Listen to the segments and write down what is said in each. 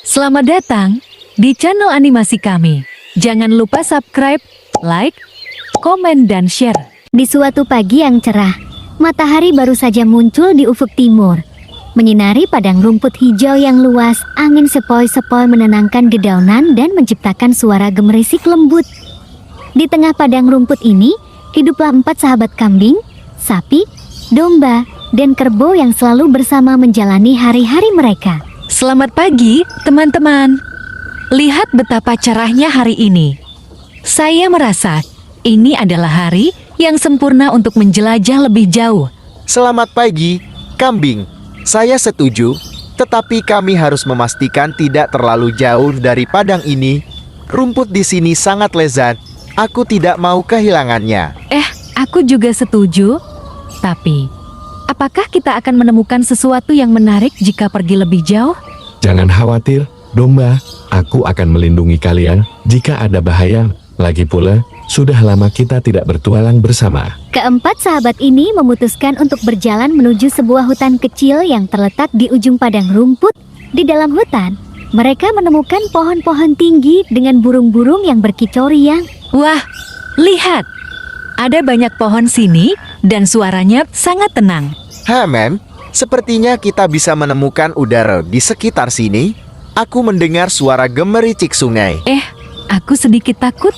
Selamat datang di channel animasi kami. Jangan lupa subscribe, like, komen, dan share. Di suatu pagi yang cerah, matahari baru saja muncul di ufuk timur. Menyinari padang rumput hijau yang luas, angin sepoi-sepoi menenangkan dedaunan dan menciptakan suara gemerisik lembut. Di tengah padang rumput ini, hiduplah 4 sahabat kambing, sapi, domba, dan kerbau yang selalu bersama menjalani hari-hari mereka. Selamat pagi, teman-teman. Lihat betapa cerahnya hari ini. Saya merasa ini adalah hari yang sempurna untuk menjelajah lebih jauh. Selamat pagi, kambing. Saya setuju, tetapi kami harus memastikan tidak terlalu jauh dari padang ini. Rumput di sini sangat lezat. Aku tidak mau kehilangannya. Aku juga setuju. Tapi, apakah kita akan menemukan sesuatu yang menarik jika pergi lebih jauh? Jangan khawatir, domba. Aku akan melindungi kalian jika ada bahaya. Lagi pula, sudah lama kita tidak bertualang bersama. Keempat sahabat ini memutuskan untuk berjalan menuju sebuah hutan kecil yang terletak di ujung padang rumput. Di dalam hutan, mereka menemukan pohon-pohon tinggi dengan burung-burung yang berkicau riang. Wah, lihat. Ada banyak pohon sini dan suaranya sangat tenang. Men, sepertinya kita bisa menemukan udara di sekitar sini. Aku mendengar suara gemericik sungai. Aku sedikit takut.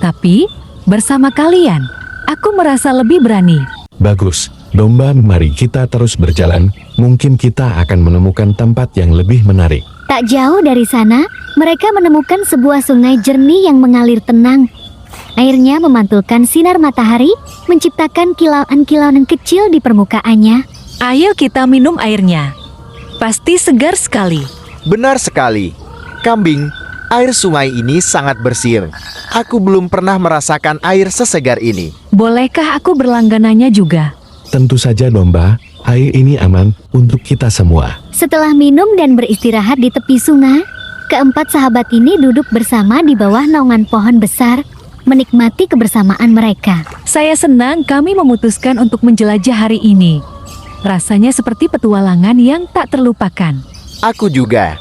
Tapi, bersama kalian, aku merasa lebih berani. Bagus, domba, mari kita terus berjalan. Mungkin kita akan menemukan tempat yang lebih menarik. Tak jauh dari sana, mereka menemukan sebuah sungai jernih yang mengalir tenang. Airnya memantulkan sinar matahari, menciptakan kilauan-kilauan kecil di permukaannya. Ayo kita minum airnya. Pasti segar sekali. Benar sekali. Kambing, air sungai ini sangat bersih. Aku belum pernah merasakan air sesegar ini. Bolehkah aku berlangganannya juga? Tentu saja, domba. Air ini aman untuk kita semua. Setelah minum dan beristirahat di tepi sungai, keempat sahabat ini duduk bersama di bawah naungan pohon besar, menikmati kebersamaan mereka. Saya senang kami memutuskan untuk menjelajah hari ini. Rasanya seperti petualangan yang tak terlupakan. Aku juga.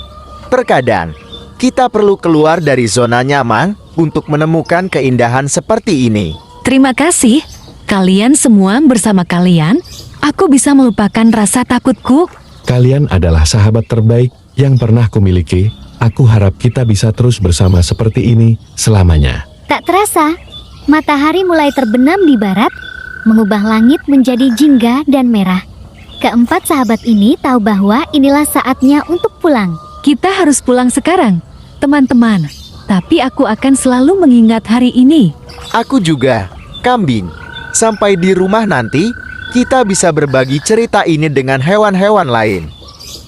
Terkadang, kita perlu keluar dari zona nyaman untuk menemukan keindahan seperti ini. Terima kasih. Kalian semua bersama kalian, aku bisa melupakan rasa takutku. Kalian adalah sahabat terbaik yang pernah kumiliki. Aku harap kita bisa terus bersama seperti ini selamanya. Tak terasa, matahari mulai terbenam di barat, mengubah langit menjadi jingga dan merah. Keempat sahabat ini tahu bahwa inilah saatnya untuk pulang. Kita harus pulang sekarang, teman-teman. Tapi aku akan selalu mengingat hari ini. Aku juga, kambing. Sampai di rumah nanti, kita bisa berbagi cerita ini dengan hewan-hewan lain.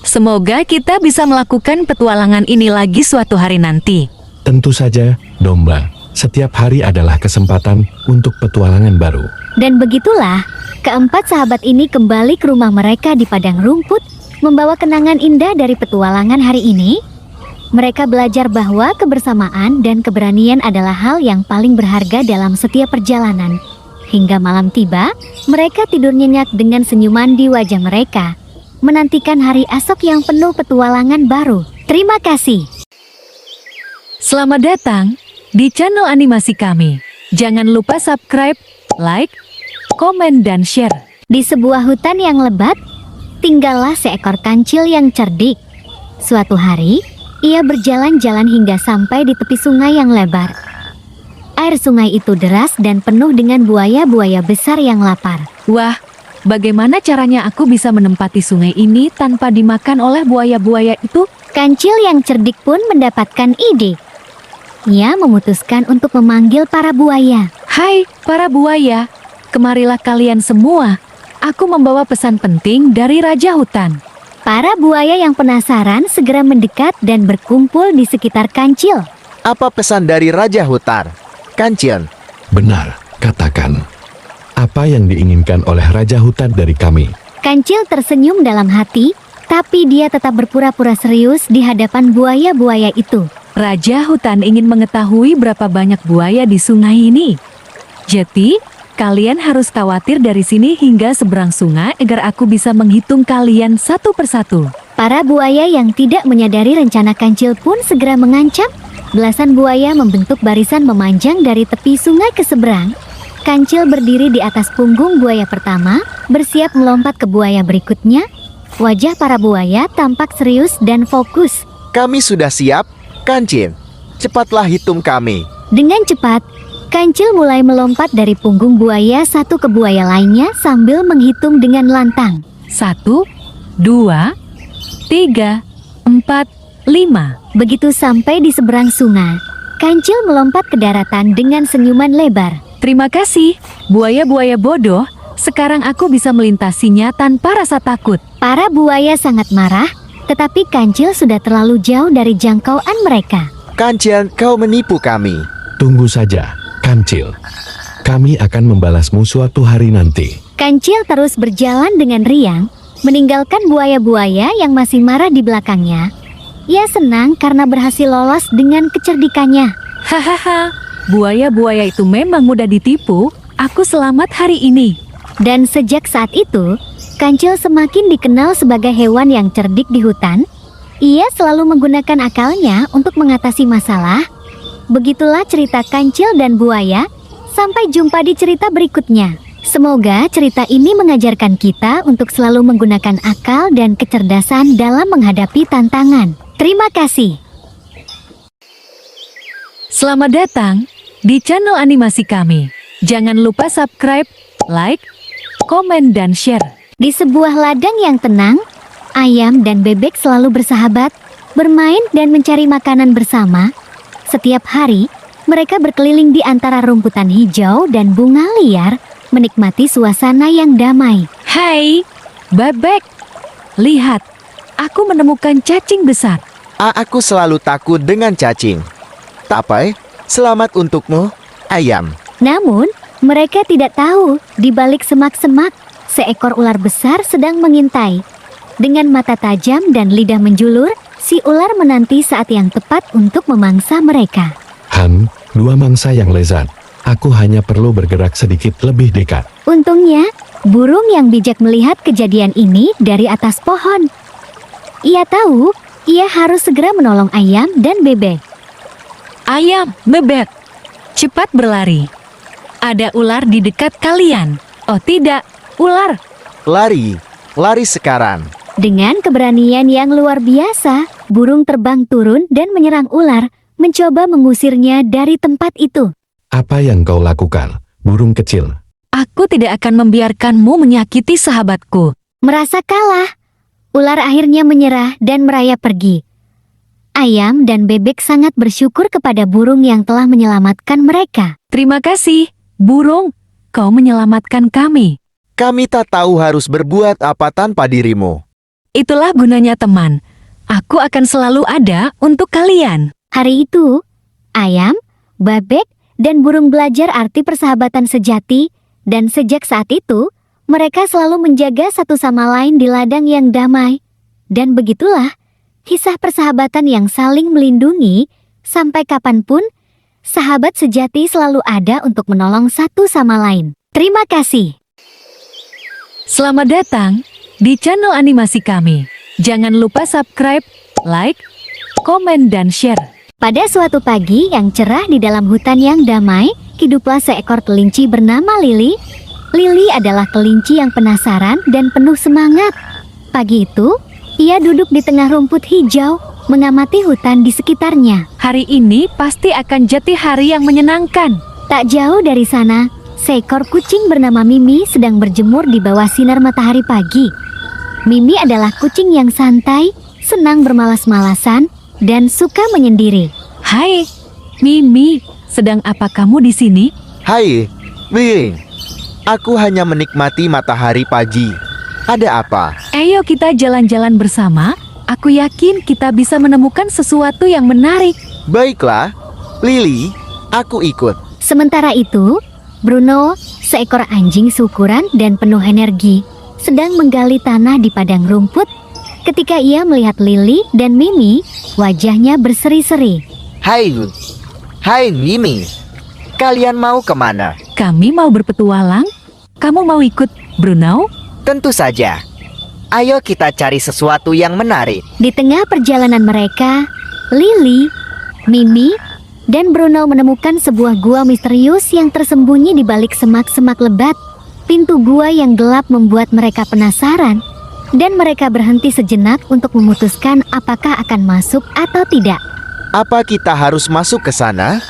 Semoga kita bisa melakukan petualangan ini lagi suatu hari nanti. Tentu saja, domba. Setiap hari adalah kesempatan untuk petualangan baru. Dan begitulah, keempat sahabat ini kembali ke rumah mereka di padang rumput, membawa kenangan indah dari petualangan hari ini. Mereka belajar bahwa kebersamaan dan keberanian adalah hal yang paling berharga dalam setiap perjalanan. Hingga malam tiba, mereka tidur nyenyak dengan senyuman di wajah mereka, menantikan hari esok yang penuh petualangan baru. Terima kasih. Selamat datang di channel animasi kami. Jangan lupa subscribe, like, komen, dan share. Di sebuah hutan yang lebat, tinggallah seekor kancil yang cerdik. Suatu hari, ia berjalan-jalan hingga sampai di tepi sungai yang lebar. Air sungai itu deras dan penuh dengan buaya-buaya besar yang lapar. Wah, bagaimana caranya aku bisa menempati sungai ini tanpa dimakan oleh buaya-buaya itu? Kancil yang cerdik pun mendapatkan ide. Ia memutuskan untuk memanggil para buaya. Hai, para buaya. Kemarilah kalian semua. Aku membawa pesan penting dari Raja Hutan. Para buaya yang penasaran segera mendekat dan berkumpul di sekitar kancil. Apa pesan dari Raja Hutan? Kancil. Benar, katakan. Apa yang diinginkan oleh Raja Hutan dari kami? Kancil tersenyum dalam hati, tapi dia tetap berpura-pura serius di hadapan buaya-buaya itu. Raja Hutan ingin mengetahui berapa banyak buaya di sungai ini. Jadi, kalian harus khawatir dari sini hingga seberang sungai agar aku bisa menghitung kalian satu persatu. Para buaya yang tidak menyadari rencana Kancil pun segera mengancam. Belasan buaya membentuk barisan memanjang dari tepi sungai ke seberang. Kancil berdiri di atas punggung buaya pertama, bersiap melompat ke buaya berikutnya. Wajah para buaya tampak serius dan fokus. Kami sudah siap, Kancil. Cepatlah hitung kami. Dengan cepat, Kancil mulai melompat dari punggung buaya satu ke buaya lainnya sambil menghitung dengan lantang. 1, 2, 3, 4, 5. Begitu sampai di seberang sungai, Kancil melompat ke daratan dengan senyuman lebar. Terima kasih, buaya-buaya bodoh. Sekarang aku bisa melintasinya tanpa rasa takut. Para buaya sangat marah, tetapi Kancil sudah terlalu jauh dari jangkauan mereka. Kancil, kau menipu kami. Tunggu saja, Kancil. Kami akan membalasmu suatu hari nanti. Kancil terus berjalan dengan riang, meninggalkan buaya-buaya yang masih marah di belakangnya. Ia senang karena berhasil lolos dengan kecerdikannya. Hahaha, buaya-buaya itu memang mudah ditipu. Aku selamat hari ini. Dan sejak saat itu, Kancil semakin dikenal sebagai hewan yang cerdik di hutan. Ia selalu menggunakan akalnya untuk mengatasi masalah. Begitulah cerita Kancil dan buaya. Sampai jumpa di cerita berikutnya. Semoga cerita ini mengajarkan kita untuk selalu menggunakan akal dan kecerdasan dalam menghadapi tantangan. Terima kasih. Selamat datang di channel animasi kami. Jangan lupa subscribe, like, komen, dan share. Di sebuah ladang yang tenang, ayam dan bebek selalu bersahabat, bermain dan mencari makanan bersama. Setiap hari, mereka berkeliling di antara rumputan hijau dan bunga liar, menikmati suasana yang damai. Hai, bebek. Lihat, aku menemukan cacing besar. Aku selalu takut dengan cacing. Tapai, selamat untukmu, ayam. Namun, mereka tidak tahu di balik semak-semak, seekor ular besar sedang mengintai. Dengan mata tajam dan lidah menjulur, si ular menanti saat yang tepat untuk memangsa mereka. Han, dua mangsa yang lezat. Aku hanya perlu bergerak sedikit lebih dekat. Untungnya, burung yang bijak melihat kejadian ini dari atas pohon. Ia tahu, ia harus segera menolong ayam dan bebek. Ayam, bebek, cepat berlari. Ada ular di dekat kalian. Oh tidak, ular. Lari, lari sekarang. Dengan keberanian yang luar biasa, burung terbang turun dan menyerang ular, mencoba mengusirnya dari tempat itu. Apa yang kau lakukan, burung kecil? Aku tidak akan membiarkanmu menyakiti sahabatku. Merasa kalah, ular akhirnya menyerah dan merayap pergi. Ayam dan bebek sangat bersyukur kepada burung yang telah menyelamatkan mereka. Terima kasih, burung. Kau menyelamatkan kami. Kami tak tahu harus berbuat apa tanpa dirimu. Itulah gunanya teman. Aku akan selalu ada untuk kalian. Hari itu, ayam, bebek, dan burung belajar arti persahabatan sejati, dan sejak saat itu, mereka selalu menjaga satu sama lain di ladang yang damai. Dan begitulah, kisah persahabatan yang saling melindungi, sampai kapanpun, sahabat sejati selalu ada untuk menolong satu sama lain. Terima kasih. Selamat datang di channel animasi kami. Jangan lupa subscribe, like, komen, dan share. Pada suatu pagi yang cerah di dalam hutan yang damai, hiduplah seekor kelinci bernama Lily. Lily adalah kelinci yang penasaran dan penuh semangat. Pagi itu, ia duduk di tengah rumput hijau, mengamati hutan di sekitarnya. Hari ini pasti akan jadi hari yang menyenangkan. Tak jauh dari sana, seekor kucing bernama Mimi sedang berjemur di bawah sinar matahari pagi. Mimi adalah kucing yang santai, senang bermalas-malasan, dan suka menyendiri. Hai, Mimi, sedang apa kamu di sini? Hai, Wing. Aku hanya menikmati matahari pagi. Ada apa? Ayo kita jalan-jalan bersama. Aku yakin kita bisa menemukan sesuatu yang menarik. Baiklah, Lily, aku ikut. Sementara itu, Bruno, seekor anjing seukuran dan penuh energi, sedang menggali tanah di padang rumput. Ketika ia melihat Lily dan Mimi, wajahnya berseri-seri. Hai Mimi, kalian mau kemana? Kami mau berpetualang. Kamu mau ikut, Bruno? Tentu saja. Ayo kita cari sesuatu yang menarik. Di tengah perjalanan mereka, Lily, Mimi, dan Bruno menemukan sebuah gua misterius yang tersembunyi di balik semak-semak lebat. Pintu gua yang gelap membuat mereka penasaran, dan mereka berhenti sejenak untuk memutuskan apakah akan masuk atau tidak. Apa kita harus masuk ke sana?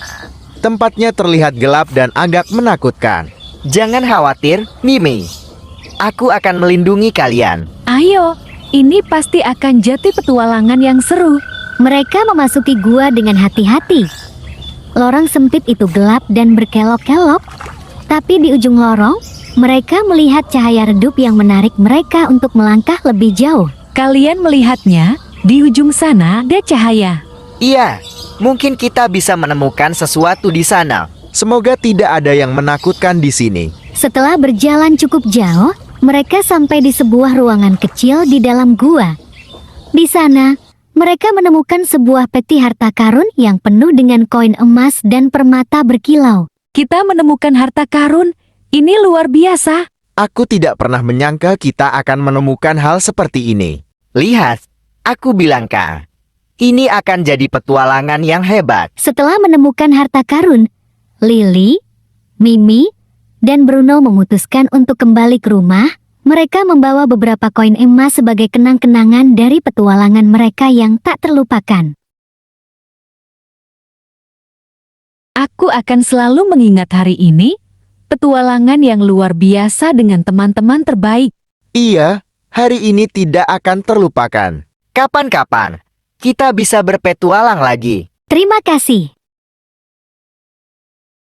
Tempatnya terlihat gelap dan agak menakutkan. Jangan khawatir, Mimi. Aku akan melindungi kalian. Ayo, ini pasti akan jadi petualangan yang seru. Mereka memasuki gua dengan hati-hati. Lorong sempit itu gelap dan berkelok-kelok, tapi di ujung lorong, mereka melihat cahaya redup yang menarik mereka untuk melangkah lebih jauh. Kalian melihatnya, di ujung sana ada cahaya. Iya, mungkin kita bisa menemukan sesuatu di sana. Semoga tidak ada yang menakutkan di sini. Setelah berjalan cukup jauh, mereka sampai di sebuah ruangan kecil di dalam gua. Di sana, mereka menemukan sebuah peti harta karun yang penuh dengan koin emas dan permata berkilau. Kita menemukan harta karun. Ini luar biasa. Aku tidak pernah menyangka kita akan menemukan hal seperti ini. Lihat, aku bilang Kak, ini akan jadi petualangan yang hebat. Setelah menemukan harta karun, Lily, Mimi, dan Bruno memutuskan untuk kembali ke rumah. Mereka membawa beberapa koin emas sebagai kenang-kenangan dari petualangan mereka yang tak terlupakan. Aku akan selalu mengingat hari ini, petualangan yang luar biasa dengan teman-teman terbaik. Iya, hari ini tidak akan terlupakan. Kapan-kapan kita bisa berpetualang lagi. Terima kasih.